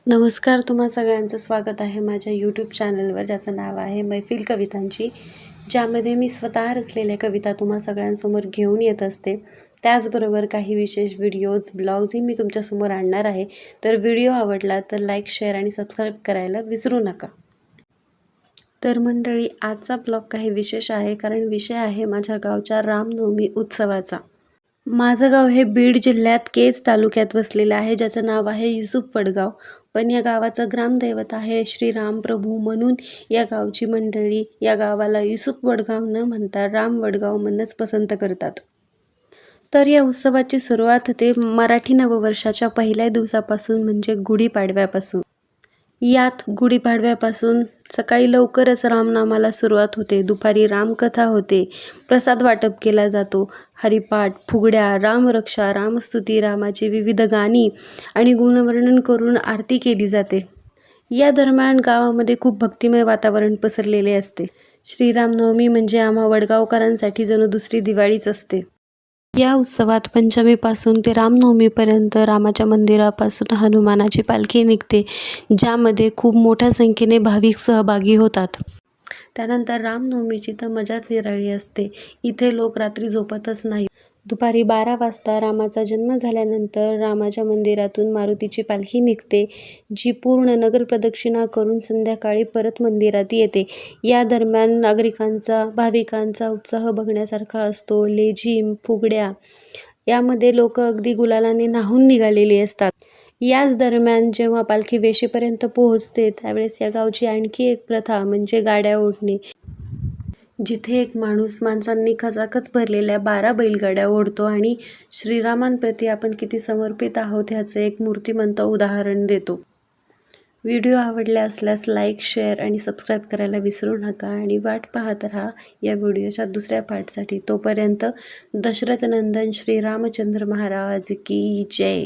नमस्कार, तुम्हा सगळ्यांचं स्वागत आहे माझ्या यूट्यूब चॅनलवर, ज्याचं नाव आहे मैफिल कवितांची, ज्यामध्ये मी स्वतः रचलेल्या कविता तुम्हा सगळ्यांसमोर घेऊन येत असते. त्याचबरोबर काही विशेष व्हिडिओज, ब्लॉग्सही मी तुमच्यासमोर आणणार आहे. तर व्हिडिओ आवडला तर लाईक, शेअर आणि सबस्क्राईब करायला विसरू नका. तर मंडळी, आजचा ब्लॉग काही विशेष आहे, कारण विषय आहे माझ्या गावच्या रामनवमी उत्सवाचा. माझं गाव हे बीड जिल्ह्यात केज तालुक्यात वसलेलं आहे, ज्याचं नाव आहे युसुफ वडगाव. पण या गावाचं ग्रामदैवत आहे श्रीराम प्रभू, म्हणून या गावची मंडळी या गावाला युसुफ वडगाव न म्हणता राम वडगाव म्हणूनच पसंत करतात. तर या उत्सवाची सुरुवात होते मराठी नववर्षाच्या पहिल्या दिवसापासून, म्हणजे गुढीपाडव्यापासून. यात गुढीपाडव्यापासून सकाळी लवकरच रामनामाला सुरुवात होते. दुपारी रामकथा होते, प्रसाद वाटप केला जातो, हरिपाठ, फुगड्या, रामरक्षा, रामस्तुती, रामाची विविध गाणी आणि गुणवर्णन करून आरती केली जाते. या दरम्यान गावामध्ये खूप भक्तिमय वातावरण पसरलेले असते. श्रीरामनवमी म्हणजे आम्हा वडगावकरांसाठी जणू दुसरी दिवाळीच असते. या उत्सवात पंचमीपासून ते रामनवमीपर्यंत रामाच्या मंदिरापासून हनुमानाची पालखी निघते, ज्यामध्ये खूप मोठ्या संख्येने भाविक सहभागी होतात. त्यानंतर रामनवमीची तर मजाच निराळी असते. इथे लोक रात्री झोपतच नाहीत. दुपारी 12 वाजता रामाचा जन्म झाल्यानंतर रामाच्या मंदिरातून मारुतीची पालखी निघते, जी पूर्ण नगर प्रदक्षिणा करून संध्याकाळी परत मंदिरात येते. या दरम्यान नागरिकांचा, भाविकांचा उत्साह बघण्यासारखा असतो. लेझीम, फुगड्या यामध्ये लोक अगदी गुलालाने न्हाऊन निघालेली असतात. याच दरम्यान जेव्हा पालखी वेशीपर्यंत पोहोचते, त्यावेळेस या गावची आणखी एक प्रथा म्हणजे गाड्या ओढणे, जिथे एक माणूस माणसांनी खचाखच भरलेल्या 12 बैलगाड्या ओढतो आणि श्रीरामांप्रती आपण किती समर्पित आहोत ह्याचं एक मूर्तिमंत उदाहरण देतो. व्हिडिओ आवडला असल्यास लाईक, शेअर आणि सबस्क्राईब करायला विसरू नका आणि वाट पाहत राहा या व्हिडिओच्या दुसऱ्या पार्टसाठी. तोपर्यंत दशरथ नंदन श्री रामचंद्र महाराज की जय.